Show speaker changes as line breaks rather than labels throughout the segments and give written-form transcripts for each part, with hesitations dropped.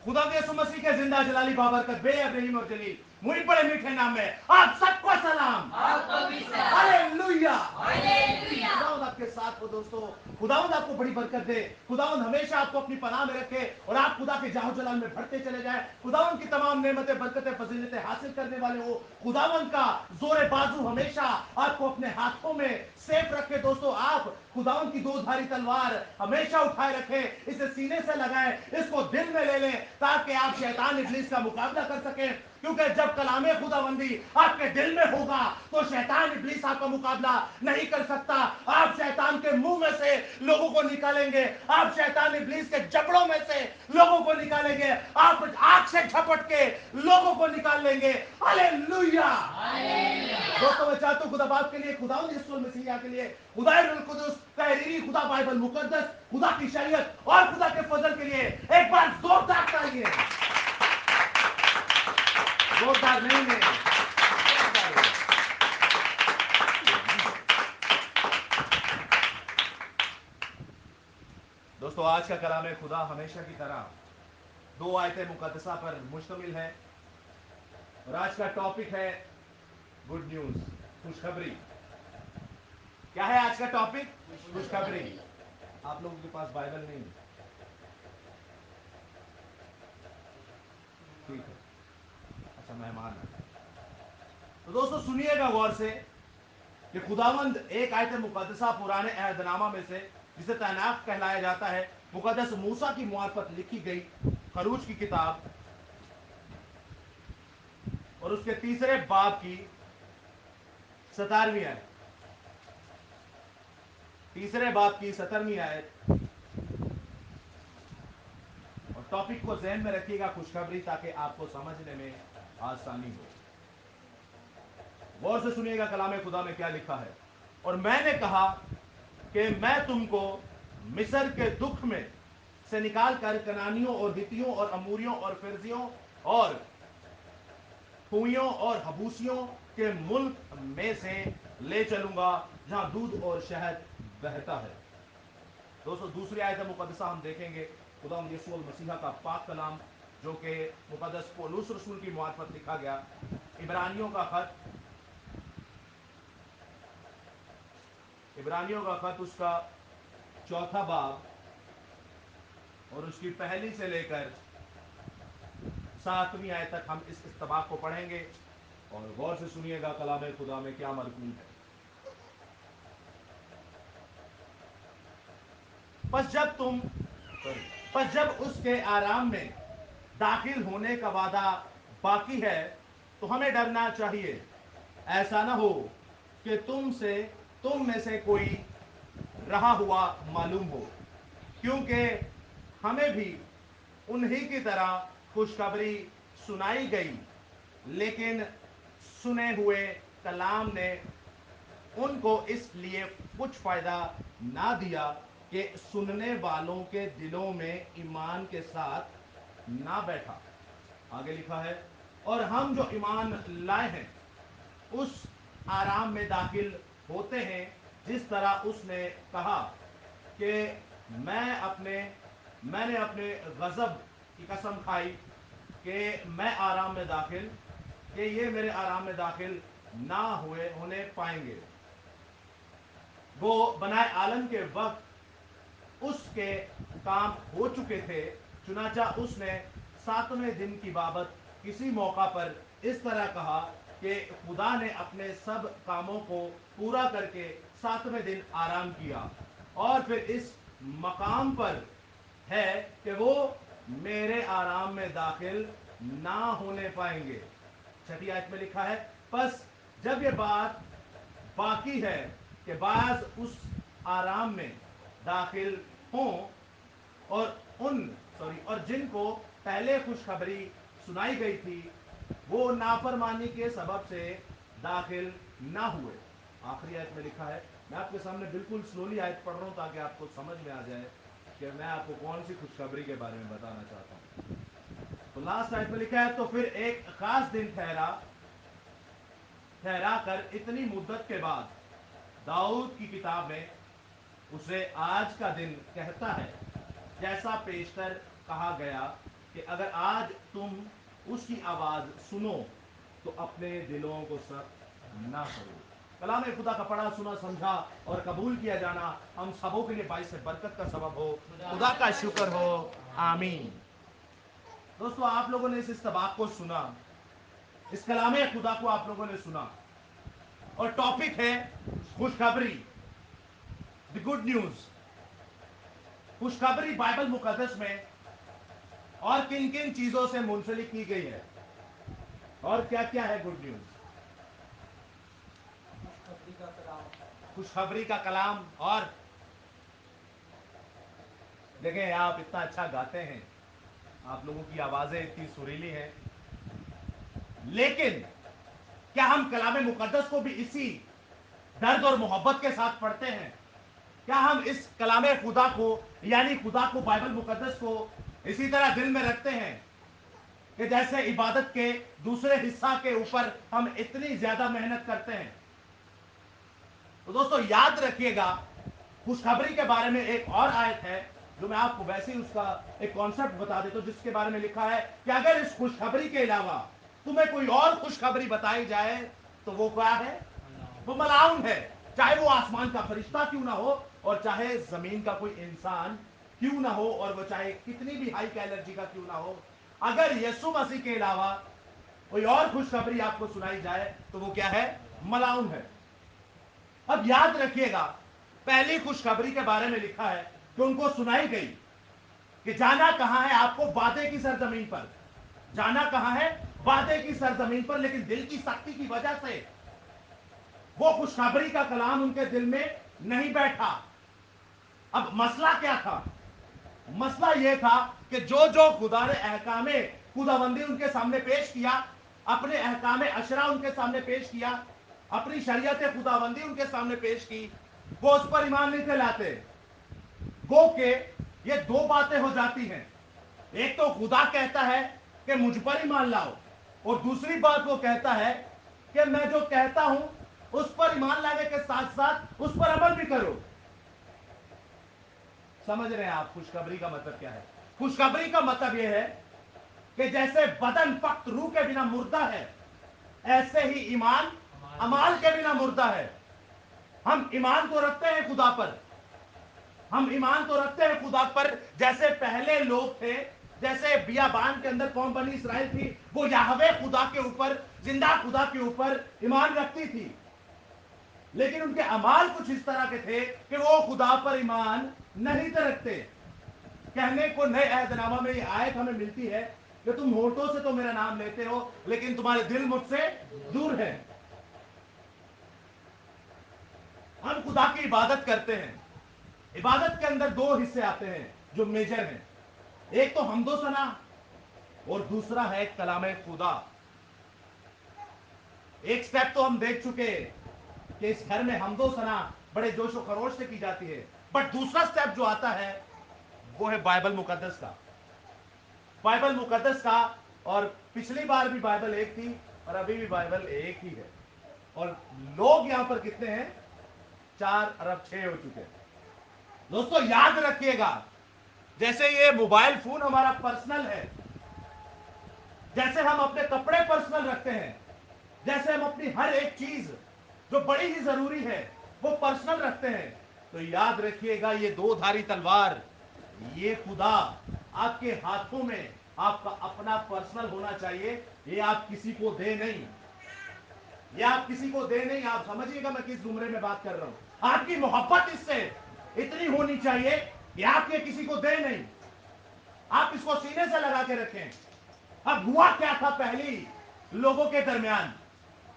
खुदा यीशु मसीह के जिंदा जलाली बाबरकत बेअब रहीम और जलील मुझ बड़े मीठे नाम में आप सबको सलाम। हालेलुया। खुदावंद आपके साथ हो दोस्तों। खुदावंद आपको बड़ी बरकत दे। खुदावंद हमेशा आपको अपनी पनाह में रखे और आप खुदा के जाहो जलाल में बढ़ते चले जाएं। खुदावंद की तमाम नेमतें बरकतें फजीलतें हासिल करने वाले हो। खुदावंद का जोरे बाजू हमेशा आपको अपने हाथों में सेफ रखे दोस्तों। आप खुदावंद की दो धारी तलवार हमेशा उठाए रखें, इसे सीने से लगाएं, इसको दिल में ले लें ताकि आप शैतान इब्लीस का मुकाबला कर सकें। क्योंकि जब कलामे खुदाबंदी आपके दिल में होगा तो शैतान इब्लीस आपका मुकाबला नहीं कर सकता। आप शैतान के मुंह में से लोगों को निकालेंगे, आप शैतान इब्लीस के जबड़ों में से लोगों को निकालेंगे, आप आग से झपट के लोगों को निकाल लेंगे। हालेलुया। दोस्तों मैं चाहता हूं खुदा बाप के लिए, खुदावंद यीशु मसीह के लिए, खुदा रुल कुदुस तहरीरी, खुदा बाइबल मुकद्दस, खुदा की शरीयत और खुदा के फजल के लिए एक बार जोरदार तालियां। जोरदार नहीं है। दोस्तों आज का कलाम खुदा हमेशा की तरह दो आयतें मुकद्दसा पर मुश्तमिल है और आज का टॉपिक है गुड न्यूज, खुशखबरी। क्या है आज का टॉपिक? खुशखबरी। आप लोगों के पास बाइबल नहीं है? ठीक है, अच्छा मेहमान है। तो दोस्तों सुनिएगा गौर से कि खुदावंद एक आयत मुकद्दसा पुराने अहदनामा में से, जिसे तैनाक कहलाया जाता है, मुकद्दस मूसा की मुआरफत लिखी गई खरूज की किताब और उसके तीसरे बाब की 17वीं आयत, तीसरे बाब की 17वीं आयत। और टॉपिक को ज़हन में रखिएगा, खुशखबरी, ताकि आपको समझने में आसानी हो। गौर से सुनिएगा कलाम खुदा में क्या लिखा है। और मैंने कहा कि मैं तुमको मिस्र के दुख में से निकाल कर कनानियों और हितियों और अमूरियों और फिरजियों और हुइयों और हबूसियों के मुल्क में से ले चलूंगा, जहां दूध और शहद बहता है। दोस्तों दूसरी आयत मुकद्दसा हम देखेंगे खुदा यीशु मसीह का पाक कलाम, जो कि मुकद्दस पौलुस रसूल की मुआरफत लिखा गया, इब्रानियों का खत, इब्रानियों का खत उसका चौथा बाब और उसकी पहली से लेकर 7वीं आयत तक हम इस इस्तबाक को पढ़ेंगे और गौर से सुनिएगा कलाम खुदा में क्या मरकूम है। पर जब उसके आराम में दाखिल होने का वादा बाकी है तो हमें डरना चाहिए, ऐसा ना हो कि तुम में से कोई रहा हुआ मालूम हो, क्योंकि हमें भी उन्हीं की तरह खुशखबरी सुनाई गई, लेकिन सुने हुए कलाम ने उनको इसलिए कुछ फायदा ना दिया कि सुनने वालों के दिलों में ईमान के साथ ना बैठा। आगे लिखा है, और हम जो ईमान लाए हैं उस आराम में दाखिल होते हैं, जिस तरह उसने कहा कि मैंने अपने गजब की कसम खाई कि मैं आराम में दाखिल, कि ये मेरे आराम में दाखिल ना होने पाएंगे। वो बनाए आलम के वक्त उसके काम हो चुके थे, चुनाचा उसने 7वें दिन की बाबत किसी मौका पर इस तरह कहा कि खुदा ने अपने सब कामों को पूरा करके 7वें दिन आराम किया, और फिर इस मकाम पर है कि वो मेरे आराम में दाखिल ना होने पाएंगे। 6ठी आयत में लिखा है, बस जब ये बात बाकी है कि बाज उस आराम में दाखिल हों और जिनको पहले खुशखबरी सुनाई गई थी वो नाफरमानी के सबब से दाखिल ना हुए। आखिरी आयत में लिखा है, मैं आपके सामने बिल्कुल स्लोली आयत पढ़ रहा हूं ताकि आपको समझ में आ जाए कि मैं आपको कौन सी खुशखबरी के बारे में बताना चाहता हूं। तो लास्ट आयत में लिखा है, तो फिर एक खास दिन ठहरा कर इतनी मुद्दत के बाद दाऊद की किताब में उसे आज का दिन कहता है, जैसा पेशतर कहा गया کہ اگر آج تم اس کی آواز سنو تو اپنے دلوں کو سخت نہ کرو. کلام خدا کا پڑھا سنا سمجھا اور قبول کیا جانا ہم سبوں کے لیے باعث برکت کا سبب ہو. خدا کا شکر ہو. آمین. دوستو آپ لوگوں نے اس استباق کو سنا, اس کلام خدا کو آپ لوگوں نے سنا, اور ٹاپک ہے خوشخبری, دی گڈ نیوز. خوشخبری بائبل مقدس میں اور کن کن چیزوں سے منسلک کی گئی ہے, اور کیا کیا ہے گڈ نیوز؟ خوشخبری کا کلام. اور دیکھیں آپ اتنا اچھا گاتے ہیں, آپ لوگوں کی آوازیں اتنی سریلی ہیں, لیکن کیا ہم کلام مقدس کو بھی اسی درد اور محبت کے ساتھ پڑھتے ہیں؟ کیا ہم اس کلام خدا کو یعنی خدا کو بائبل مقدس کو اسی طرح دل میں رکھتے ہیں کہ جیسے عبادت کے دوسرے حصہ کے اوپر ہم اتنی زیادہ محنت کرتے ہیں؟ تو دوستو یاد رکھیے گا, خوشخبری کے بارے میں ایک اور آیت ہے جو میں آپ کو ویسے ہی اس کا ایک کانسیپٹ بتا دیتا ہوں, جس کے بارے میں لکھا ہے کہ اگر اس خوشخبری کے علاوہ تمہیں کوئی اور خوشخبری بتائی جائے تو وہ کیا ہے؟ وہ ملعون ہے. چاہے وہ آسمان کا فرشتہ کیوں نہ ہو, اور چاہے زمین کا کوئی انسان کیوں نہ ہو, اور وہ چاہے کتنی بھی ہائی کیلرجی کا کیوں نہ ہو, اگر یسوع مسیح کے علاوہ کوئی اور خوشخبری آپ کو سنائی جائے تو وہ کیا ہے؟ ملعون ہے. اب یاد رکھیے گا, پہلی خوشخبری کے بارے میں لکھا ہے کہ ان کو سنائی گئی کہ جانا کہاں ہے آپ کو؟ وعدے کی سرزمین پر. جانا کہاں ہے؟ وعدے کی سرزمین پر. لیکن دل کی سختی کی وجہ سے وہ خوشخبری کا کلام ان کے دل میں نہیں بیٹھا. اب مسئلہ کیا تھا؟ مسئلہ یہ تھا کہ جو خدا نے احکام خداوندی ان کے سامنے پیش کیا, اپنے احکام اشرا ان کے سامنے پیش کیا, اپنی شریعت خداوندی ان کے سامنے پیش کی, وہ اس پر ایمان نہیں تھے لاتے. گو کہ یہ دو باتیں ہو جاتی ہیں, ایک تو خدا کہتا ہے کہ مجھ پر ایمان لاؤ, اور دوسری بات وہ کہتا ہے کہ میں جو کہتا ہوں اس پر ایمان لانے کے ساتھ ساتھ اس پر عمل بھی کرو. سمجھ رہے ہیں آپ خوشخبری کا مطلب کیا ہے؟ خوشخبری کا مطلب یہ ہے کہ جیسے بدن فقط روح کے بنا مردہ ہے, ایسے ہی ایمان امال کے بنا مردہ ہے. ہم ایمان تو رکھتے ہیں خدا پر, ہم ایمان تو رکھتے ہیں خدا پر, جیسے پہلے لوگ تھے, جیسے بیابان کے اندر قوم بنی اسرائیل تھی, وہ یہوہ خدا کے اوپر, زندہ خدا کے اوپر ایمان رکھتی تھی. لیکن ان کے اعمال کچھ اس طرح کے تھے کہ وہ خدا پر ایمان نہیں تھے رکھتے. کہنے کو نئے عہد نامہ میں یہ آیت ہمیں ملتی ہے کہ تم ہونٹوں سے تو میرا نام لیتے ہو لیکن تمہارے دل مجھ سے دور ہے. ہم خدا کی عبادت کرتے ہیں, عبادت کے اندر دو حصے آتے ہیں جو میجر ہیں, ایک تو حمد و ثنا اور دوسرا ہے کلام خدا. ایک سٹیپ تو ہم دیکھ چکے کہ اس گھر میں حمد و ثنا بڑے جوش و خروش سے کی جاتی ہے, بٹ دوسرا سٹیپ جو آتا ہے وہ ہے بائبل مقدس کا. بائبل مقدس کا, اور پچھلی بار بھی بائبل ایک تھی اور ابھی بھی بائبل ایک ہی ہے, اور لوگ یہاں پر کتنے ہیں؟ 4 ارب 6 ہو چکے. دوستو یاد رکھیے گا, جیسے یہ موبائل فون ہمارا پرسنل ہے, جیسے ہم اپنے کپڑے پرسنل رکھتے ہیں, جیسے ہم اپنی ہر ایک چیز جو بڑی ہی ضروری ہے وہ پرسنل رکھتے ہیں, تو یاد رکھیے گا یہ دو دھاری تلوار, یہ خدا آپ کے ہاتھوں میں آپ کا اپنا پرسنل ہونا چاہیے. یہ آپ کسی کو دے نہیں, یہ آپ کسی کو دے نہیں. آپ سمجھیے گا میں کس زمرے میں بات کر رہا ہوں. آپ کی محبت اس سے اتنی ہونی چاہیے کہ آپ یہ کسی کو دے نہیں, آپ اس کو سینے سے لگا کے رکھیں. اب ہوا کیا تھا پہلی لوگوں کے درمیان؟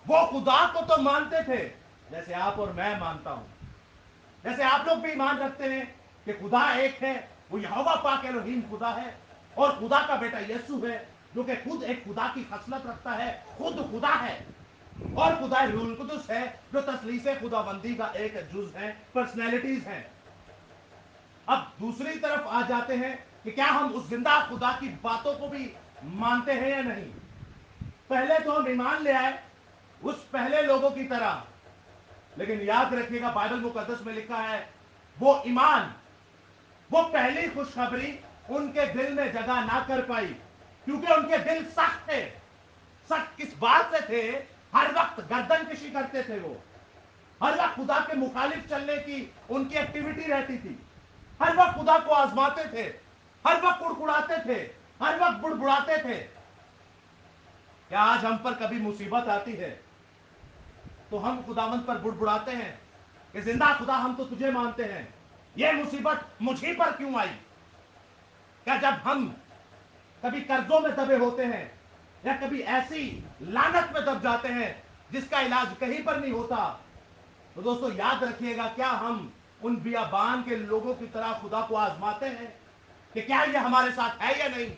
وہ خدا کو تو مانتے تھے جیسے آپ اور میں مانتا ہوں, جیسے آپ لوگ بھی ایمان رکھتے ہیں کہ خدا ایک ہے, وہ یہوہ پاک الوہیم خدا ہے, اور خدا کا بیٹا یسوع ہے جو کہ خود ایک خدا کی خصلت رکھتا ہے, خود خدا ہے, اور خدا روح القدس ہے جو تثلیث خداوندی کا ایک جز ہے, پرسنالٹیز ہیں. اب دوسری طرف آ جاتے ہیں کہ کیا ہم اس زندہ خدا کی باتوں کو بھی مانتے ہیں یا نہیں. پہلے تو ہم ایمان لے آئے اس پہلے لوگوں کی طرح, لیکن یاد رکھیے گا بائبل مقدس میں لکھا ہے وہ ایمان, وہ پہلی خوشخبری ان کے دل میں جگہ نہ کر پائی. क्योंकि उनके दिल सख्त थे। सख्त किस बात से थे? हर वक्त गर्दन कशी करते थे वो, हर वक्त खुदा के मुखालिफ चलने की उनकी एक्टिविटी रहती थी, हर वक्त खुदा को आजमाते थे, हर वक्त कुड़कुड़ाते थे, हर वक्त बुड़बुड़ाते थे। क्या आज हम पर कभी मुसीबत आती है तो हम खुदावंद पर बुड़बुड़ाते हैं कि जिंदा खुदा हम तो तुझे मानते हैं, ये मुसीबत मुझी पर क्यों आई? क्या जब हम कभी कर्जों में दबे होते हैं या कभी ऐसी लानत में दब जाते हैं जिसका इलाज कहीं पर नहीं होता, तो दोस्तों याद रखिएगा, क्या हम उन बियाबान के लोगों की तरह खुदा को आजमाते हैं कि क्या ये हमारे साथ है या नहीं?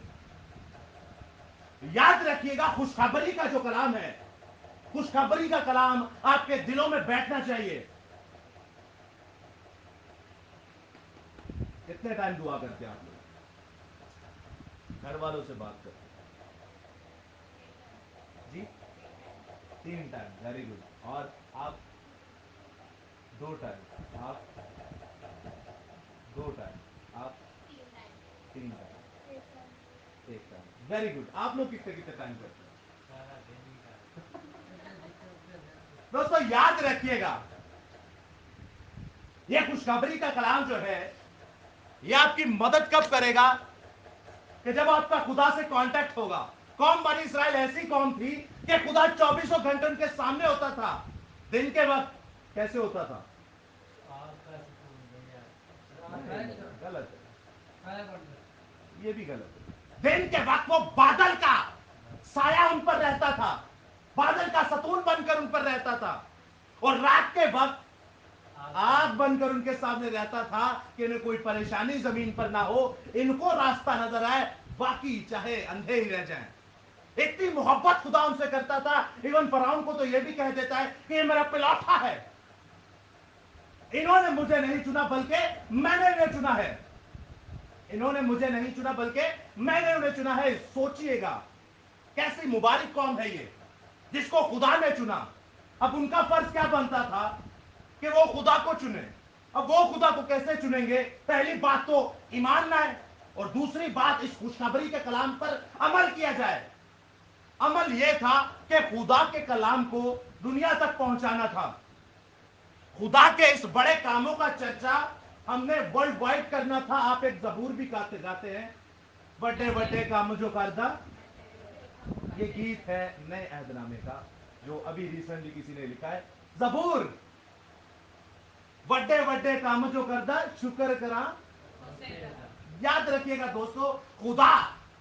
याद रखिएगा, खुशखबरी का जो कलाम है, खुशखबरी का कलाम आपके दिलों में बैठना चाहिए। कितने टाइम दुआ करते हैं आप लोग? घर वालों से बात करते हैं जी? 3 टाइम, वेरी गुड। और आप 2 टाइम, आप 2 टाइम, आप 3 टाइम, 1 टाइम, वेरी गुड। आप लोग कितने कितने टाइम करते हैं? दोस्तों याद रखिएगा, ये खुशखबरी का कलाम जो है, ये आपकी मदद कब करेगा? कि जब आपका खुदा से कांटेक्ट होगा। कौम बनी इसराइल ऐसी कौम थी कि खुदा 24 घंटे उनके सामने होता था। दिन के वक्त कैसे होता था? गलत है, ये भी गलत है। दिन के वक्त वो बादल का साया उन पर रहता था, बादल का सतून बनकर उन पर रहता था, और रात के वक्त आग बनकर उनके सामने रहता था कि इन्हें कोई परेशानी जमीन पर ना हो, इनको रास्ता नजर आए, बाकी चाहे अंधे ही रह जाएं। इतनी मोहब्बत खुदा उनसे करता था, इवन फराउन को तो यह भी कह देता है कि ये मेरा पिलौठा है, इन्होंने मुझे नहीं चुना बल्कि मैंने इन्हें चुना है, इन्होंने मुझे नहीं चुना बल्कि मैंने उन्हें चुना है। सोचिएगा कैसी मुबारक कौम है ये, जिसको खुदा ने चुना। अब उनका फर्ज क्या बनता था कि वो खुदा को चुने। अब वो खुदा को कैसे चुनेंगे? पहली बात तो ईमान लाए, और दूसरी बात इस खुशखबरी के कलाम पर अमल किया जाए। अमल यह था कि खुदा के कलाम को दुनिया तक पहुंचाना था। खुदा के इस बड़े कामों का चर्चा हमने वर्ल्ड वाइड करना था। आप एक जबूर भी गाते हैं, बड़े बड़े काम जो करदा। ये गीत है नए अहदनामे का, जो अभी रिसेंटली किसी ने लिखा है। जबूर, बड़े बड़े काम जो करदा, शुक्र करा। याद रखिएगा दोस्तों, खुदा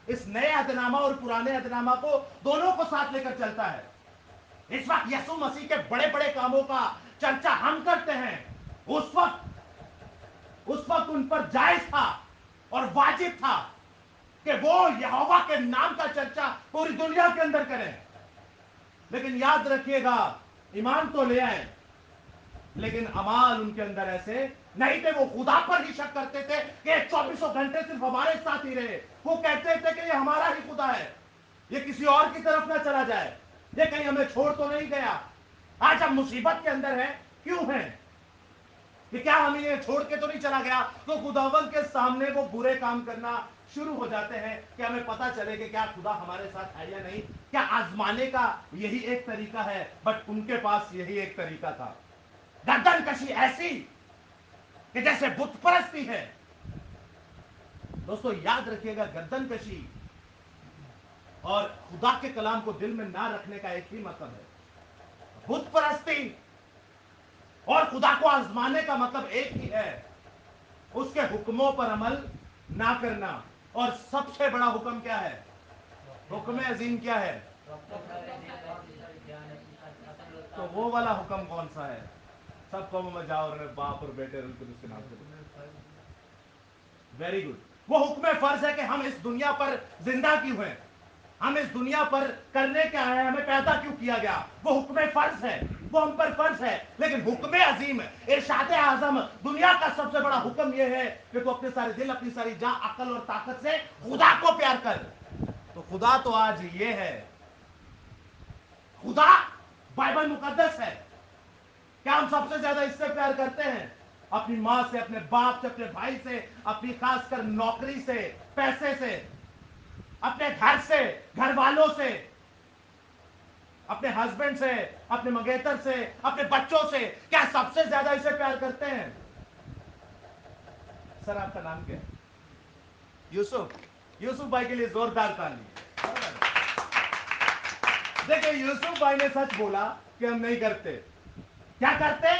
इस नए अहदनामा और पुराने अहदनामा को दोनों को साथ लेकर चलता है। इस वक्त यीशु मसीह के बड़े बड़े कामों का चर्चा हम करते हैं, उस वक्त उन पर जायज था और वाजिब था कि वो यहोवा के नाम का चर्चा पूरी दुनिया के अंदर करें। लेकिन याद रखिएगा, ईमान तो ले आए, लेकिन अमाल उनके अंदर ऐसे नहीं थे। वो खुदा पर ही शक करते थे कि 24 घंटे सिर्फ हमारे साथ ही रहे। वो कहते थे कि ये हमारा ही खुदा है, ये किसी और की तरफ ना चला जाए, ये कहीं हमें छोड़ तो नहीं गया। आज हम मुसीबत के अंदर हैं, क्यों हैं? कि क्या हमें ये छोड़ के तो नहीं चला गया? तो खुदावंद के सामने वो बुरे काम करना शुरू हो जाते हैं कि हमें पता चले कि क्या खुदा हमारे साथ है या नहीं। क्या आजमाने का यही एक तरीका है? बट उनके पास यही एक तरीका था, गर्दन कशी ऐसी कि जैसे बुत परस्ती है। दोस्तों याद रखिएगा, गर्दन कशी और खुदा के कलाम को दिल में ना रखने का एक ही मतलब है। बुत परस्ती और खुदा को आजमाने का मतलब एक ही है, उसके हुक्मों पर अमल ना करना। और सबसे बड़ा हुक्म क्या है? हुक्म अजीम क्या है? तो वो वाला हुक्म कौन सा है? सब कौमों में जाओ और बाप और बेटे उनके उसके नाम से। Very good. वो हुक्म फर्ज है कि हम इस दुनिया पर जिंदा क्यों हैं, हम इस दुनिया पर करने क्या है, हमें पैदा क्यों किया गया। वो हुक्म फर्ज है, वो हम पर फर्ज है। लेकिन हुक्म अजीम, इरशाद आजम, दुनिया का सबसे बड़ा हुक्म यह है कि तू अपने सारे दिल, अपनी सारी जान, अकल और ताकत से खुदा को प्यार कर। तो खुदा तो आज ये है, खुदा बाइबल मुकद्दस है। क्या हम सबसे ज्यादा इससे प्यार करते हैं? अपनी मां से, अपने बाप से, अपने भाई से, अपनी खासकर नौकरी से, पैसे से। अपने घर से, घर वालों से, अपने हस्बैंड से, अपने मंगेतर से, अपने बच्चों से, क्या सबसे ज्यादा इसे प्यार करते हैं? सर आपका नाम क्या है? यूसुफ। यूसुफ भाई के लिए जोरदार ताली। देखिए यूसुफ भाई ने सच बोला कि हम नहीं करते। क्या करते?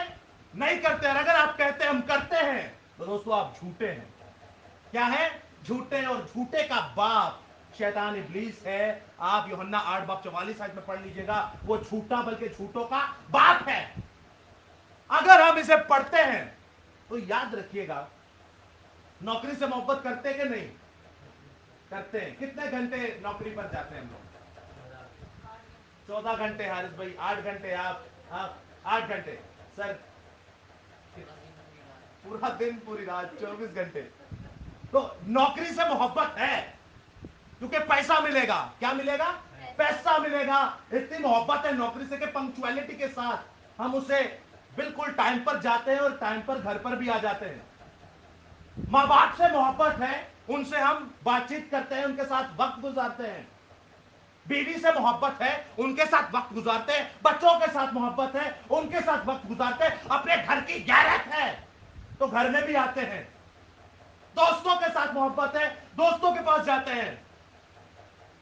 नहीं करते। और अगर आप कहते हम करते हैं तो दोस्तों आप झूठे हैं। क्या है? झूठे। और झूठे का बाप शैतान इब्लीस है। आप यूहन्ना 8:44 में पढ़ लीजिएगा। वो झूठा बल्कि झूठों का बाप है। अगर हम इसे पढ़ते हैं तो याद रखिएगा, नौकरी से मोहब्बत करते कि नहीं करते हैं? कितने घंटे नौकरी पर जाते हैं हम लोग? 14 घंटे। हारिस भाई 8 घंटे। आप 8 घंटे। सर पूरा दिन पूरी रात 24 घंटे। तो नौकरी से मोहब्बत है क्योंकि पैसा मिलेगा। क्या मिलेगा? पैसा मिलेगा। इतनी मोहब्बत है नौकरी से कि पंक्चुअलिटी के साथ हम उसे बिल्कुल टाइम पर जाते हैं और टाइम पर घर पर भी आ जाते हैं। माँ बाप से मोहब्बत है, उनसे हम बातचीत करते हैं, उनके साथ वक्त गुजारते हैं। बीवी से मोहब्बत है, उनके साथ वक्त गुजारते हैं। बच्चों के साथ मोहब्बत है, उनके साथ वक्त गुजारते हैं। अपने घर की गैरत है तो घर में भी आते हैं। दोस्तों के साथ मोहब्बत है, दोस्तों के पास जाते हैं।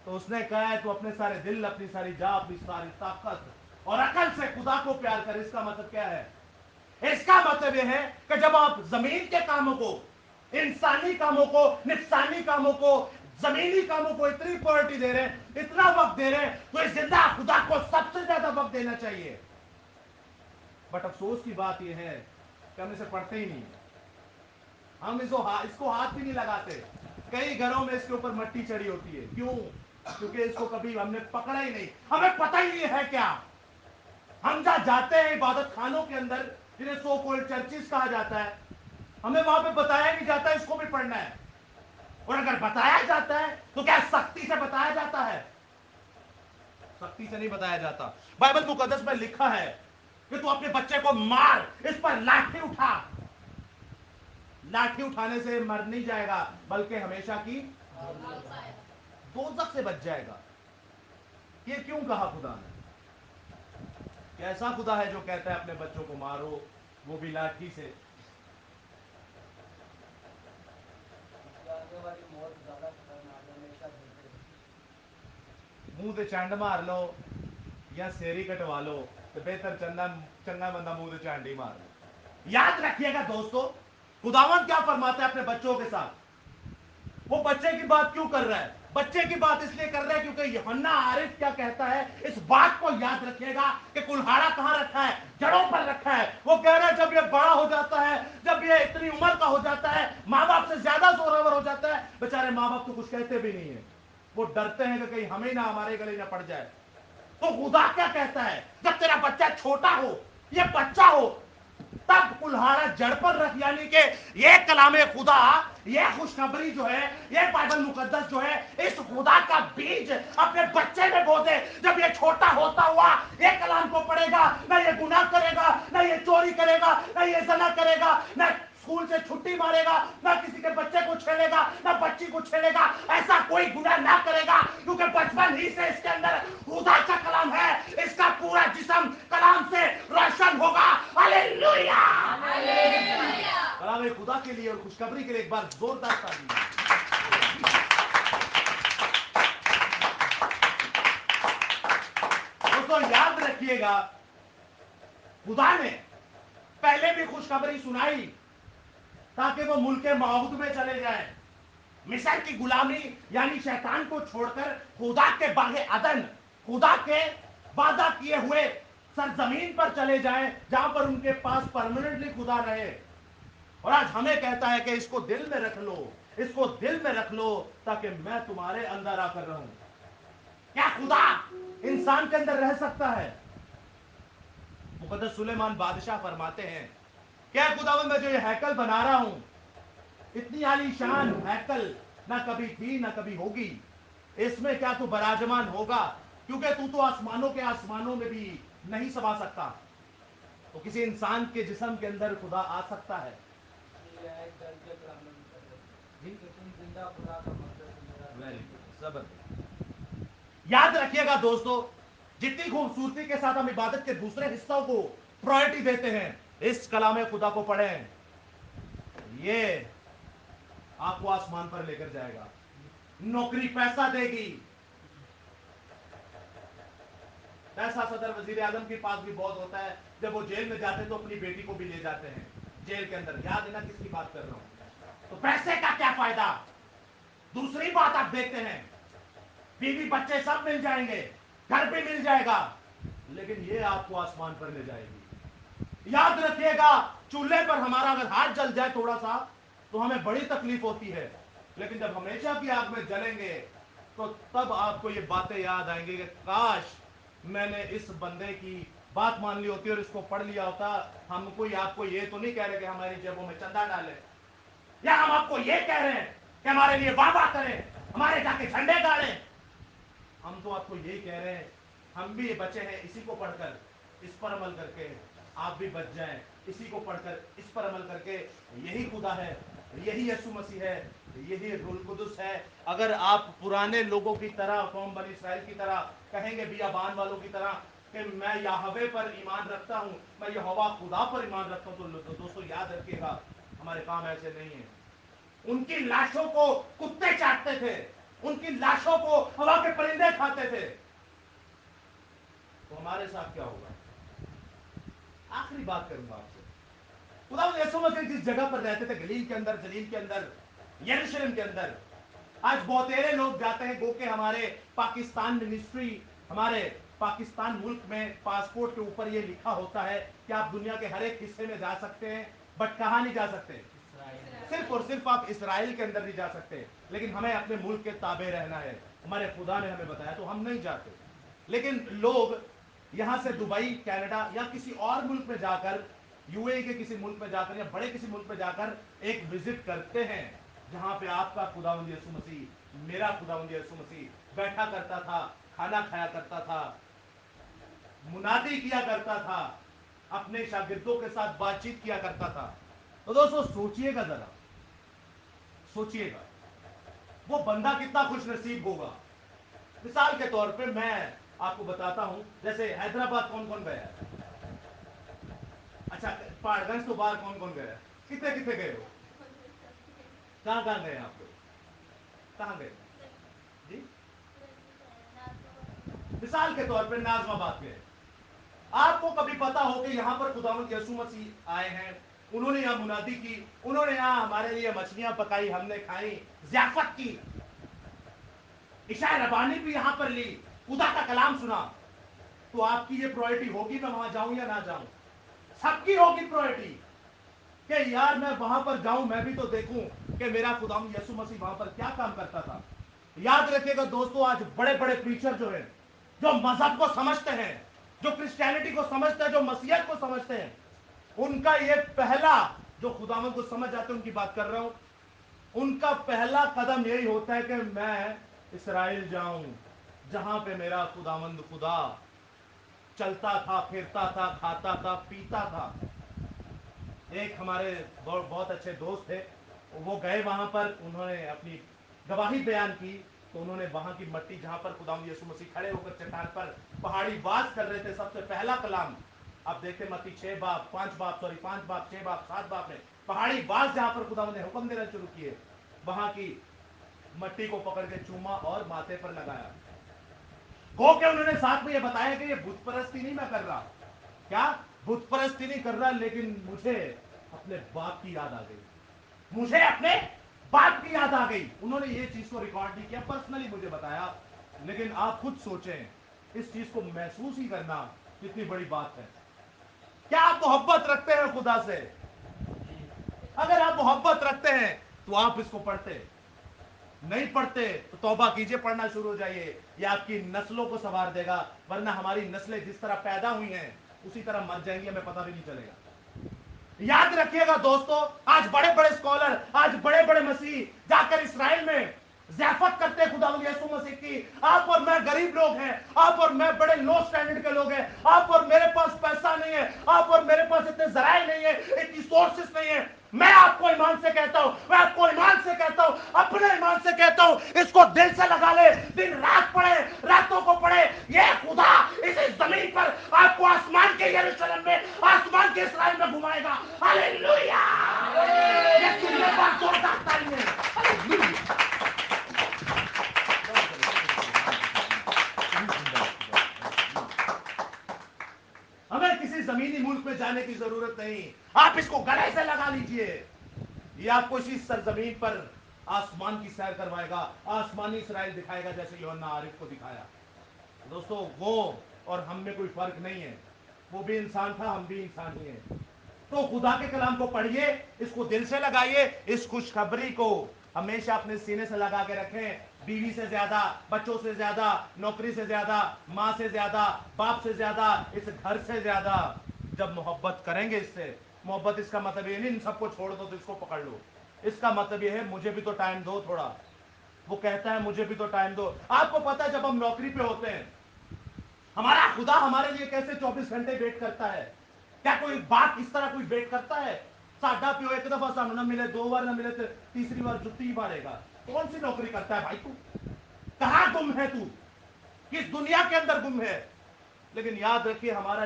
तो उसने कहा है तू अपने सारे दिल, अपनी सारी जा, अपनी सारी ताकत और अकल से खुदा को प्यार कर। इसका मतलब क्या है? इसका मतलब यह है कि जब आप जमीन के कामों को, इंसानी कामों को, निफ्सानी कामों को, जमीनी कामों को इतनी प्रायोरिटी दे रहे हैं, इतना वक्त दे रहे हैं, तो इस जिंदा खुदा को सबसे ज्यादा वक्त देना चाहिए। बट अफसोस की बात यह है कि हम इसे पढ़ते ही नहीं। हम इसको हाथ भी नहीं लगाते। कई घरों में इसके ऊपर मट्टी चढ़ी होती है। क्यों? क्योंकि इसको कभी हमने पकड़ा ही नहीं। हमें पता ही नहीं है क्या। हम जहां जाते हैं इबादत खानों के अंदर, जिन्हें सो कॉल्ड चर्चिस कहा जाता है, हमें वहां पे बताया नहीं जाता इसको भी पढ़ना है। और अगर बताया जाता है तो क्या सख्ती से बताया जाता है? सख्ती से नहीं बताया जाता। बाइबल मुकद्दस में लिखा है कि तू अपने बच्चे को मार, इस पर लाठी उठा। लाठी उठाने से मर नहीं जाएगा, बल्कि हमेशा की दोजख से बच जाएगा। ये क्यों कहा खुदा ने? कैसा खुदा है जो कहता है अपने बच्चों को मारो, वो भी लाठी से? मुंह से चंड मार लो या सेरी कटवा लो तो बेहतर चंगा बंदा मुंह से चांडी मार लो। याद रखिएगा दोस्तों, खुदावन क्या फरमाता है अपने बच्चों के साथ? वो बच्चे की बात क्यों कर रहा है? बच्चे की बात इसलिए कर रहा है क्योंकि यूहन्ना आरिफ क्या कहता है, इस बात को याद रखिएगा कि कुल्हाड़ा कहां रखा है? जड़ों पर रखा है। वो कह रहा है जब ये बड़ा हो जाता है, जब ये इतनी उम्र का हो जाता है, माँ बाप से ज्यादा जोरावर हो जाता है, बेचारे माँ बाप तो कुछ कहते भी नहीं है। वो डरते हैं कि कहीं हमें ना, हमारे गले ना पड़ जाए। तो खुदा क्या कहता है? जब तेरा बच्चा छोटा हो, ये बच्चा हो, तब कुल्हाड़ा जड़ पर रख। यानी कि ये कलामे खुदा, ये खुशखबरी जो है, ये बाइबल मुकद्दस जो है, इस खुदा का बीज अपने बच्चे में बो दे। जब ये छोटा होता हुआ ये कलाम को पढ़ेगा, ना ये गुनाह करेगा, ना ये चोरी करेगा, ना ये ज़ना करेगा, ना स्कूल से छुट्टी मारेगा, ना किसी के बच्चे को छेड़ेगा, ना बच्ची को छेड़ेगा। ऐसा कोई गुनाह ना करेगा क्योंकि बचपन ही से इसके अंदर खुदा का कलाम है। इसका पूरा जिस्म कलाम से रोशन होगा। हालेलुया! कलाम खुदा के लिए और खुशखबरी के लिए एक बार जोरदार ताली। दोस्तों याद रखिएगा, खुदा ने पहले भी खुशखबरी सुनाई ताकि वो मुल्के मौद में चले जाए, मिस्र की गुलामी यानी शैतान को छोड़कर खुदा के बागे अदन, खुदा के वादा किए हुए सरजमीन पर चले जाएं, जहां पर उनके पास परमानेंटली खुदा रहे। और आज हमें कहता है कि इसको दिल में रख लो, इसको दिल में रख लो ताकि मैं तुम्हारे अंदर आकर रहूं। क्या खुदा इंसान के अंदर रह सकता है? मुकद्दस सुलेमान बादशाह फरमाते हैं, क्या खुदावन मैं जो ये हैकल बना रहा हूं, इतनी आलीशान हैकल ना कभी थी ना कभी होगी, इसमें क्या तू बराजमान होगा? क्योंकि तू तो आसमानों के आसमानों में भी नहीं समा सकता। तो किसी इंसान के जिस्म के अंदर खुदा आ सकता है। वेरी सब्र। याद रखिएगा दोस्तों, जितनी खूबसूरती के साथ हम इबादत के दूसरे हिस्सों को प्रायोरिटी देते हैं, इस कलाम खुदा को पढ़ें, ये आपको आसमान पर लेकर जाएगा। नौकरी पैसा देगी। पैसा सदर वजीर आजम के पास भी बहुत होता है, जब वो जेल में जाते हैं तो अपनी बेटी को भी ले जाते हैं जेल के अंदर। याद है ना किसकी बात कर रहा हूं? तो पैसे का क्या फायदा? दूसरी बात आप देखते हैं, बीवी बच्चे सब मिल जाएंगे, घर भी मिल जाएगा, लेकिन ये आपको आसमान पर ले जाएगी। याद रखिएगा, चूल्हे पर हमारा अगर हाथ जल जाए थोड़ा सा तो हमें बड़ी तकलीफ होती है, लेकिन जब हमेशा की आग में जलेंगे तो तब आपको ये बातें याद आएंगी कि काश मैंने इस बंदे की बात मान ली होती और इसको पढ़ लिया होता। हम कोई आपको ये तो नहीं कह रहे कि हमारी जेबों में चंदा डालें, या हम आपको ये कह रहे हैं कि हमारे लिए वाह वाह करें, हमारे जाके झंडे गाड़ें। हम तो आपको यही कह रहे हैं, हम भी बचे हैं इसी को पढ़कर, इस पर अमल करके आप भी बच जाएं, इसी को पढ़कर इस पर अमल करके। यही खुदा है, यही यीशु मसीह है, यही रूल कुदुस है। अगर आप पुराने लोगों की तरह, कौम बनी इस्राएल की तरह कहेंगे, बियाबान वालों की तरह कि मैं याहवे पर ईमान रखता हूं, मैं यहोवा खुदा पर ईमान रखता हूं, तो दोस्तों याद रखिएगा, हमारे काम ऐसे नहीं है। उनकी लाशों को कुत्ते चाटते थे, उनकी लाशों को हवा के परिंदे खाते थे, तो हमारे साथ क्या होगा? आखिरी बात करूंगा आपसे। खुदावंद यीशु मसीह जिस जगह पर रहते थे, गलील के अंदर, जलील के अंदर, यरूशलेम के अंदर, आज बहुतेरे लोग जाते हैं, गो के हमारे पाकिस्तान मिनिस्ट्री, हमारे पाकिस्तान मुल्क में पासपोर्ट के ऊपर ये लिखा होता है कि आप दुनिया के हर एक हिस्से में जा सकते हैं, बट कहां नहीं जा सकते? सिर्फ और सिर्फ आप इसराइल के अंदर नहीं जा सकते। लेकिन हमें अपने मुल्क के ताबे रहना है, हमारे खुदा ने हमें बताया, तो हम नहीं जाते। लेकिन लोग यहां से दुबई, कनाडा या किसी और मुल्क में जाकर, यूएई के किसी मुल्क में जाकर या बड़े किसी मुल्क में जाकर एक विजिट करते हैं, जहां पे आपका खुदावंद यीशु मसीह, मेरा खुदावंद यीशु मसीह बैठा करता था, खाना खाया करता था, मुनादी किया करता था, अपने शागिर्दों के साथ बातचीत किया करता था। तो दोस्तों सोचिएगा, जरा सोचिएगा, वो बंदा कितना खुश नसीब होगा। मिसाल के तौर पे मैं आपको बताता हूं, जैसे हैदराबाद कौन कौन गया है? अच्छा, पहाड़गंज तो बाहर कौन कौन गया है? कितने कितने गए हो? कहां कहां गए आप लोग? कहां गए जी? मिसाल के तौर पे नाजमाबाद गए। आपको कभी पता हो कि यहाँ पर खुदावंद यीशु मसीह आए हैं, उन्होंने यहाँ मुनादी की, उन्होंने यहाँ हमारे लिए मछलियां पकाई, हमने खाई, ज़ियाफत की, इशा रबानी भी यहाँ पर ली, खुदा का कलाम सुना, तो आपकी ये प्रायोरिटी होगी मैं वहां जाऊं या ना जाऊं? सबकी होगी प्रायोरिटी कि यार मैं वहां पर जाऊं, मैं भी तो देखूं कि मेरा खुदावंद यीशु मसीह वहां पर क्या काम करता था। याद रखिएगा दोस्तों, आज बड़े बड़े प्रीचर जो हैं, जो मजहब को समझते हैं, जो क्रिश्चियनिटी को समझते हैं, जो मसीहत को समझते हैं, उनका ये पहला, जो खुदावंद को समझ जाते हैं उनकी बात कर रहा हूं, उनका पहला कदम यही होता है कि मैं इसराइल जाऊं, जहां पे मेरा खुदावंद खुदा चलता था, फिरता था, खाता था, पीता था। एक हमारे बहुत अच्छे दोस्त थे, वो गए वहां पर, उन्होंने अपनी गवाही बयान की, तो उन्होंने वहां की मट्टी जहां पर खुदावंद यीशु मसीह खड़े होकर चट्टान पर पहाड़ी वास कर रहे थे, सबसे पहला कलाम आप देखते मत्ती 5 बाप 6 बाप 7 बाप में पहाड़ी वास जहां पर खुदावंद ने हुक्म देना शुरू किए, वहां की मट्टी को पकड़ के चूमा और माथे पर लगाया। गो के उन्होंने साथ में ये बताया कि ये बुत परस्ती नहीं मैं कर रहा, क्या बुत परस्ती नहीं कर रहा, लेकिन मुझे अपने बाप की याद आ गई, मुझे अपने बाप की याद आ गई। उन्होंने ये चीज को रिकॉर्ड नहीं किया, पर्सनली मुझे बताया, लेकिन आप खुद सोचें, इस चीज को महसूस ही करना कितनी बड़ी बात है। क्या आप मोहब्बत रखते हैं खुदा से? अगर आप मोहब्बत रखते हैं तो आप इसको पढ़ते, नहीं पढ़ते तो तौबा कीजिए, पढ़ना शुरू हो जाइए, ये आपकी नस्लों को संवार देगा। वरना हमारी नस्लें जिस तरह पैदा हुई हैं उसी तरह मर जाएंगी, हमें पता भी नहीं चलेगा। याद रखिएगा दोस्तों, आज बड़े बड़े स्कॉलर, आज बड़े बड़े मसीह जाकर इसराइल में ज़ियाफत करते हैं खुदावंद यीशु मसीह की। आप और मैं गरीब लोग हैं, आप और मैं बड़े लो स्टैंडर्ड के लोग हैं, आप और मेरे पास पैसा नहीं है, आप और मेरे पास इतने जराए नहीं है, इतनी सोर्सेस नहीं है, मैं आपको ईमान से कहता हूं, मैं आपको ईमान से कहता हूं, अपने ईमान से कहता हूं, इसको दिल से लगा ले, दिन रात पढ़े, रातों को पढ़े। ये खुदा इस जमीन पर आपको आसमान के यरूशलेम में, आसमान के इस्राएल में घुमाएगा। हालेलुया! ये सुनने पर जोरदार तालियां। हालेलुया! हमें किसी जमीनी मुल्क में जाने की जरूरत नहीं, आप इसको गले से लगा लीजिए। ये आपको इसी सरजमीन पर आसमान की सैर करवाएगा, आसमानी इसराइल दिखाएगा, जैसे यूहन्ना आरिफ को दिखाया। दोस्तों, वो और हम में कोई फर्क नहीं है, वो भी इंसान था, हम भी इंसान ही हैं। तो खुदा के कलाम को पढ़िए, इसको दिल से लगाइए, इस खुशखबरी को हमेशा अपने सीने से लगा के रखें। बीवी से ज्यादा, बच्चों से ज्यादा, नौकरी से ज्यादा, माँ से ज्यादा, बाप से ज्यादा, इस घर से ज्यादा जब मोहब्बत करेंगे इससे, मोहब्बत इसका मतलब ये नहीं इन सबको छोड़ दो तो इसको पकड़ लो। इसका मतलब ये है मुझे भी तो टाइम दो थोड़ा। वो कहता है मुझे भी तो टाइम दो। आपको पता है जब हम नौकरी पे होते हैं, हमारा खुदा हमारे लिए कैसे 24 घंटे वेट करता है। क्या कोई बात इस तरह कोई वेट करता है? साडा प्यो एक दफा सानू ना मिले, दो बार ना मिले तो तीसरी बार जुत्ती ही मारेगा। कौन सी नौकरी करता है भाई तू? कहां गुम है तू? किस दुनिया के अंदर गुम है? लेकिन याद रखिए, हमारा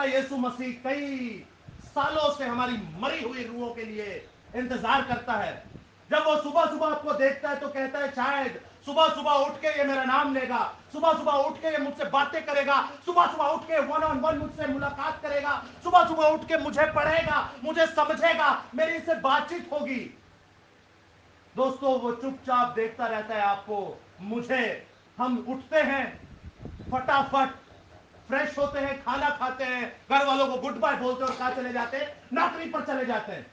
यीशु मसीह कई सालों से हमारी मरी हुई रूहों के लिए इंतजार करता है। जब वो सुबह सुबह आपको देखता है तो कहता है शायद सुबह सुबह उठ के ये मेरा नाम लेगा, सुबह सुबह उठ के ये मुझसे बातें करेगा, सुबह सुबह उठ के वन ऑन वन मुझसे मुलाकात करेगा, सुबह सुबह उठ के मुझे पढ़ेगा, मुझे समझेगा, मेरी इससे बातचीत होगी। दोस्तों, वो चुपचाप देखता रहता है आपको, मुझे। हम उठते हैं, फटाफट फ्रेश होते हैं, खाना खाते हैं, घर वालों को गुड बाय बोलते हैं और कहा चले जाते हैं, नौकरी पर चले जाते हैं।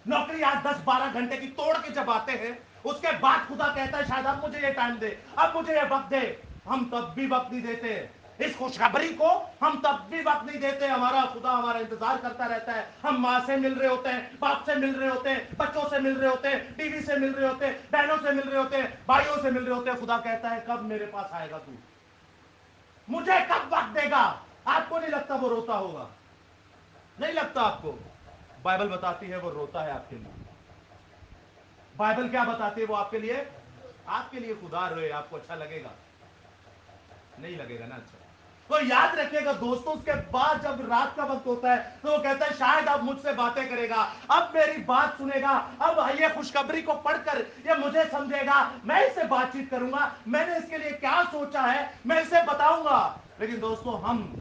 नौकरी आज 10-12 घंटे की तोड़ के जब आते हैं, उसके बाद खुदा कहता है शायद अब मुझे ये टाइम दे, अब मुझे ये वक्त दे। हम तब भी वक्त नहीं देते, इस खुशखबरी को हम तब भी वक्त नहीं देते। हमारा खुदा हमारा इंतजार करता रहता है। हम माँ से मिल रहे होते हैं, बाप से मिल रहे होते हैं, बच्चों से मिल रहे होते हैं, बीवी से मिल रहे होते हैं, बहनों से मिल रहे होते हैं, भाइयों से मिल रहे होते हैं। खुदा कहता है कब मेरे पास आएगा तू, मुझे कब वक्त देगा? आपको नहीं लगता वो रोता होगा? नहीं लगता आपको? बाइबल बताती है वो रोता है आपके लिए। बाइबल क्या बताती है? वो आपके लिए खुदा रोए। आपको अच्छा लगेगा? नहीं लगेगा ना। अच्छा, तो याद रखिएगा दोस्तों, उसके बाद जब रात का वक्त होता है तो वो कहता है शायद अब मुझसे बातें करेगा, अब मेरी बात सुनेगा, अब ये खुशखबरी को पढ़कर ये मुझे समझेगा, मैं इससे बातचीत करूंगा, मैंने इसके लिए क्या सोचा है मैं इसे बताऊंगा। लेकिन दोस्तों, हम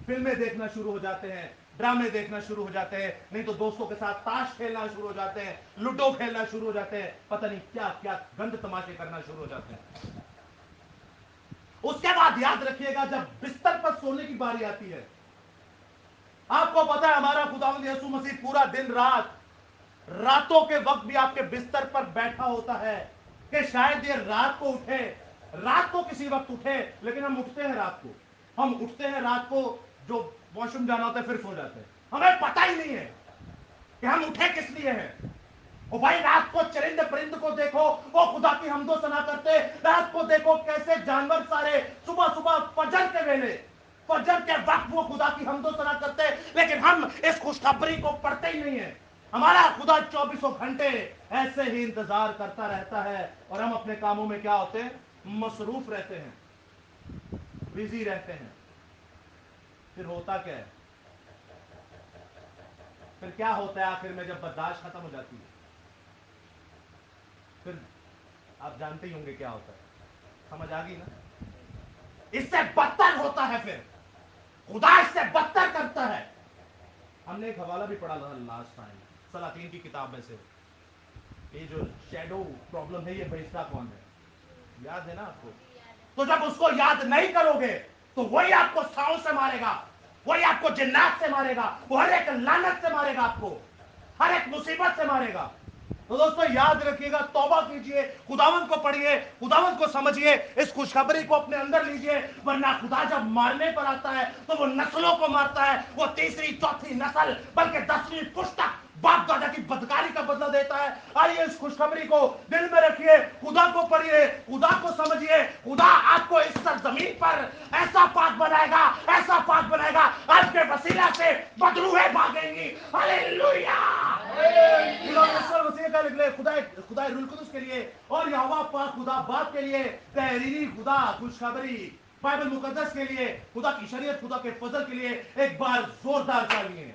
फिल्में देखना शुरू हो जाते हैं, ड्रामे देखना शुरू हो जाते हैं, नहीं तो दोस्तों के साथ ताश खेलना शुरू हो जाते हैं, लूडो खेलना शुरू हो जाते हैं, पता नहीं क्या क्या गंद तमाशे करना शुरू हो जाते हैं। उसके बाद याद रखिएगा, जब बिस्तर पर सोने की बारी आती है, आपको पता है हमारा खुदावंद यीशु मसीह पूरा दिन रात, रातों के वक्त भी आपके बिस्तर पर बैठा होता है कि शायद ये रात को उठे, रात को किसी वक्त उठे। लेकिन हम उठते हैं रात को, हम उठते हैं रात को, जो वॉशरूम जाना होता है फिर सो जाते हैं। हमें पता ही नहीं है कि हम उठे किस लिए हैं। ओ भाई, रात को चरिंद परिंद को देखो, वो खुदा की हमदो सना करते। रात को देखो कैसे जानवर सारे सुबह सुबह फजर के वेले, फजर के वक्त वो खुदा की हमदो सना करते। लेकिन हम इस खुशखबरी को पढ़ते ही नहीं है। हमारा खुदा 24 घंटे ऐसे ही इंतजार करता रहता है और हम अपने कामों में क्या होते हैं? मसरूफ रहते हैं, बिजी रहते हैं। फिर होता क्या है? फिर क्या होता है आखिर में जब बर्दाश्त खत्म हो जाती है? फिर आप जानते ही होंगे क्या होता है। समझ आ गई ना? इससे बदतर होता है। फिर खुदा इससे बदतर करता है। हमने एक हवाला भी पढ़ा था लास्ट टाइम, सलातीन की किताब में से। ये जो शैडो प्रॉब्लम है, ये भेजता कौन है? याद है ना आपको? तो जब उसको याद नहीं करोगे तो वही आपको सांव से मारेगा, वही आपको जिन्नात से मारेगा, वो हर एक लानत से मारेगा, आपको हर एक मुसीबत से मारेगा। तो दोस्तों याद रखिएगा, तौबा कीजिए, खुदावंद को पढ़िए, खुदावंद को समझिए, इस खुशखबरी को अपने अंदर लीजिए, वरना खुदा जब मारने पर आता है तो वो नस्लों को मारता है, वो तीसरी चौथी नस्ल बल्कि 10वीं पुश्तक बाप दादा की बदकारी का बदला देता है। आइए इस खुशखबरी को दिल में रखिए, खुदा को पढ़िए, खुदा को समझिए। खुदा आपको इस सरजमीन पर ऐसा पाक बनाएगा, ऐसा पाक बनाएगा, आपके वसीला से बदरूहें भागेंगी। हालेलुया। मसीह का निकले खुदा खुदा रूल कुदस के लिए और यहोवा पाक खुदा बाप के लिए तहरीरी खुदा खुशखबरी बाइबल मुकद्दस के लिए, खुदा की शरीयत, खुदा के फजल के लिए एक बार जोरदार तालियां।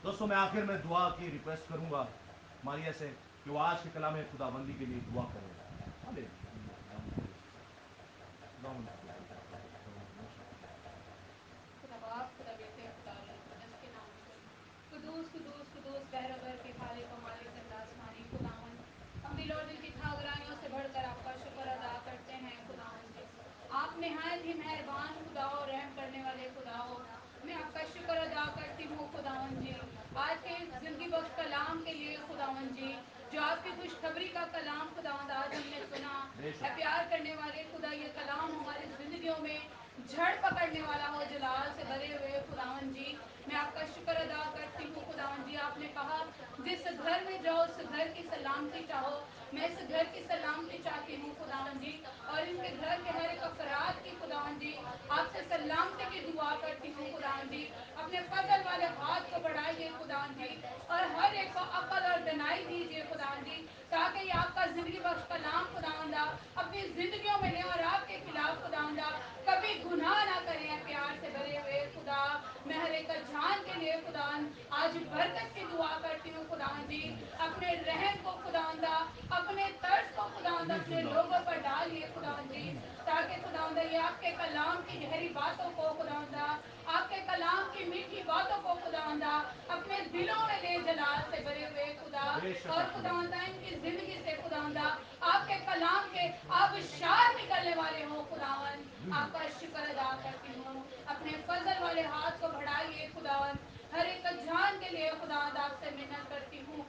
दोस्तों मैं आखिर में दुआ की रिक्वेस्ट करूंगा मारिया से कि वो आज के कलाम खुदाबंदी के लिए दुआ करें।
आप निहायत ही मेहरबान खुदा और रहम करने वाले खुदा हो। मैं आपका शुक्र अदा करती हूँ खुदावन जी, आज के जिंदगी बख्श कलाम के लिए खुदावन जी, जो आपकी खुशखबरी का कलाम खुदावंद आज हमने सुना है। प्यार करने वाले खुदा, ये कलाम हमारी जिंदगियों में झड़ पकड़ने वाला हो, जलाल से भरे हुए खुदावन जी। मैं आपका शुक्र अदा करती हूँ खुदावन जी। आपने कहा जिस घर में जाओ उस घर की सलामती चाहो, मैं इस घर की सलामती चाहती हूँ खुदावन जी, और इनके घर के हर एक अफराद की खुदावन जी आपसे सलामती की दुआ करती हूँ खुदावन जी। अपने फजल वाले हाथ को बढ़ाइए खुदावन जी, और हर एक को अकल और दनाई दीजिए खुदावन जी, ताकि आपका जिंदगी बख्श कलाम खुदावंदा अपनी जिंदगियों में ले और आपके खिलाफ खुदावंदा कभी गुनाह ना करें। प्यार से भरे हुए खुदा, मैं हर एक जान के लिए खुदावन आज बरकत की दुआ करती हूँ खुदावन जी। अपने रहम को खुदावंदा, अपने तर्ज को खुदावंदा अपने लोगों पर डालिए खुदावन जी, ताकि खुदावंदा ये आपके कलाम की गहरी बातों को खुदावंदा, आपके कलाम की मीठी बातों को खुदावंदा अपने दिलों में ले, जलाल से भरे हुए खुदा, और खुदावंदा इनकी जिंदगी से खुदावंदा आपके कलाम के आबशार निकलने वाले हो खुदावन। आपका शुक्र अदा करती हूँ। अपने फजल वाले हाथ को बढ़ाइए खुदावन, हर एक जान के लिए खुदावंद आपसे मिन्नत करती हूँ।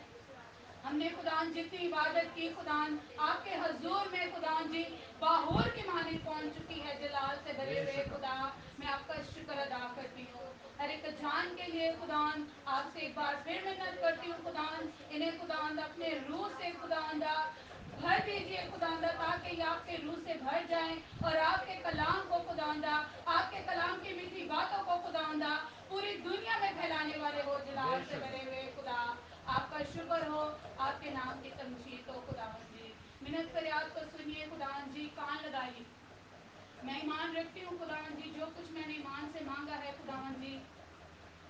हमने खुदान जितनी इबादत की खुदान आपके हजूर में खुदान जी बाहुर की मानी पहुंच चुकी है, जलाल से भरे हुए खुदा, मैं आपका शुक्र अदा करती हूँ। हर एक जान के लिए खुदान आपसे एक बार फिर मिन्नत करती हूँ खुदान, इन्हें खुदान अपने रूह से खुदांदा भर दीजिए खुदांदा, ताकि ये आपके रूह से भर जाएं और आपके कलाम को खुदांदा, आपके कलाम की मीठी बातों को खुदांदा पूरी दुनिया में फैलाने वाले हो, जलाल से भरे हुए खुदा। आपका शुक्र हो, आपके नाम की तमजीद हो खुदावन जी। मिन्नत फरियाद को सुनिए खुदावन जी, कान लगाइए। मैं ईमान रखती हूँ खुदावन जी, जो कुछ मैंने ईमान से मांगा है खुदावन जी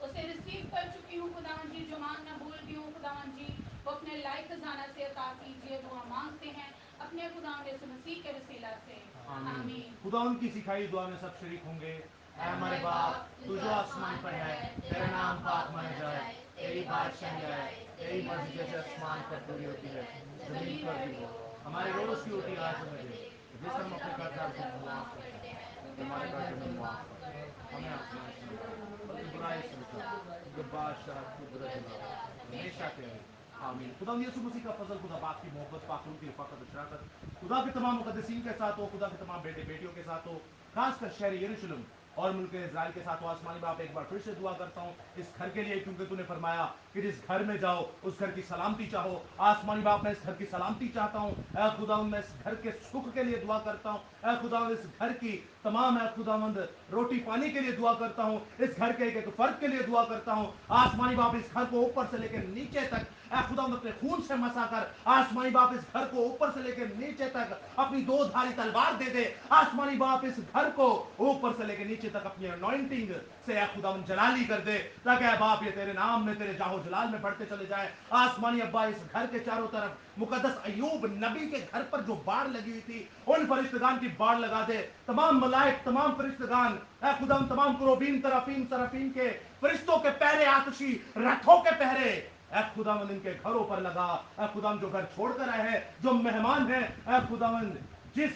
उसे रिसीव कर चुकी हूँ खुदावन जी। जो मांगना भूल गई हूँ खुदावन जी, वो अपने लायक खजाना से अता कीजिए। दुआ मांगते हैं अपने खुदावन यीशु मसीह के वसीला से, आमीन।
खुदा उनकी सिखाई दुआ में सब शरीक होंगे। ऐ हमारे बाप तू जो आसमान पर है, तेरा नाम पाक माना जाए, तेरी बादशाह जाए, तेरी मर्जी जैसे आसमान पर पूरी होती है जमीन पर भी हो। हमारे रोज की रोटी आज हमें दे, जिस हम अपने कर्जदार को माफ करते हैं, हमारे कर्ज हमें माफ कर, हमें आसमान से न डाल, बल्कि बुराई से बचा, जो बादशाह कुदरत जलाल हमेशा तेरे। आमीन। खुदा यीशु मसीह का फजल, खुदा बाप की मोहब्बत, पाकरूम की रफ़ाकत, शराकत खुदा के तमाम मुकद्दसीन के साथ हो, खुदा के तमाम बेटे बेटियों के साथ हो, खासकर शहर यरूशलेम और मुल्क इज़राइल के साथ हो। आसमानी बाप एक बार फिर से दुआ करता हूँ इस घर के लिए, क्योंकि तूने फरमाया कि जिस घर में जाओ उस घर की सलामती चाहो। आसमानी बाप मैं इस घर की सलामती चाहता हूँ। ऐ खुदावंद मैं इस घर के सुख के लिए दुआ करता हूँ। ऐ खुदावंद इस घर की तमाम ऐ खुदावंद रोटी पानी के लिए दुआ करता हूँ। इस घर के एक फर्द के लिए दुआ करता हूँ। आसमानी बाप इस घर को ऊपर से लेकर नीचे तक ऐ खुदावंद अपने खून से मसा कर, आसमानी बाप इस घर को ऊपर से लेकर नीचे तक अपनी दो धारी तलवार दे दे। आसमानी बाप इस घर को ऊपर से लेकर नीचे तक अपनी अनॉइंटिंग से ऐ खुदावंद जलाली कर दे, ताकि ऐ बाप ये तेरे नाम में, तेरे जाहो जलाल में बढ़ते चले जाए। आसमानी अब्बा इस घर के चारों तरफ मुकद्दस अय्यूब नबी के घर पर जो बाढ़ लगी हुई थी, उन फरिश्तगान की बाढ़ लगा दे। तमाम मलाइक, तमाम फरिश्तगान ऐ खुदावंद, तमाम कुरूबीन, तराफीम, सराफीम के फरिश्तों के पहरे, आतशी रथों के पहरे ऐ खुदावंद इनके घरों पर लगा। ऐ खुदावंद जो घर छोड़कर आए हैं, जो मेहमान हैं, ऐ खुदावंद जिस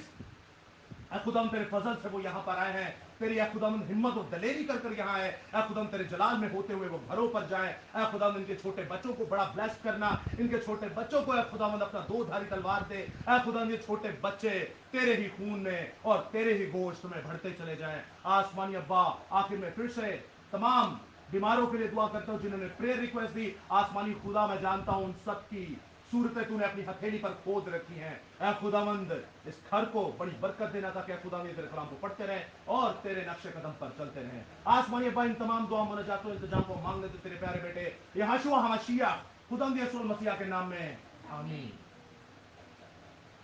ऐ खुदाम तेरे फजल से वो यहाँ पर आए हैं, तेरी ऐ खुदाम हिम्मत और दलेरी कर कर यहाँ आए, ऐ खुदाम तेरे जलाल में होते हुए वो घरों पर जाएं, ऐ खुदाम इनके छोटे बच्चों को बड़ा ब्लेस करना, इनके छोटे बच्चों को ऐ खुदाम अपना दो धारी तलवार दे, ऐ खुदाम ये छोटे बच्चे तेरे ही खून में और तेरे ही गोश्त में बढ़ते चले जाएं। आसमानी अब्बा, आखिर में फिर से तमाम बीमारों के लिए दुआ करता हूँ जिन्होंने प्रेयर रिक्वेस्ट दी। आसमानी खुदा मैं जानता हूँ उन सब की सूरतें तूने अपनी हथेली पर खोद रखी हैं। ऐ खुदावंद इस घर को बड़ी बरकत देना ताकि ऐ खुदावंद तेरे कलाम को पढ़ते रहें और तेरे नक्शे कदम पर चलते रहें। आसमानी अब्बा इन तमाम दुआ मुनाजातों इंतजाम को मांग लेते तेरे प्यारे बेटे यहोशुआ हमाशिया खुदावंद यीशु मसीह के नाम में आमीन।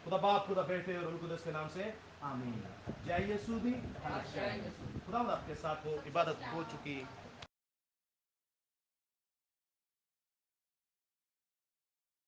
खुदा बाप, खुदा बेटे और रूह कुदस के नाम से आमीन। जय यीशु दी। खुदावंद आपके साथ हो। इबादत हो चुकी।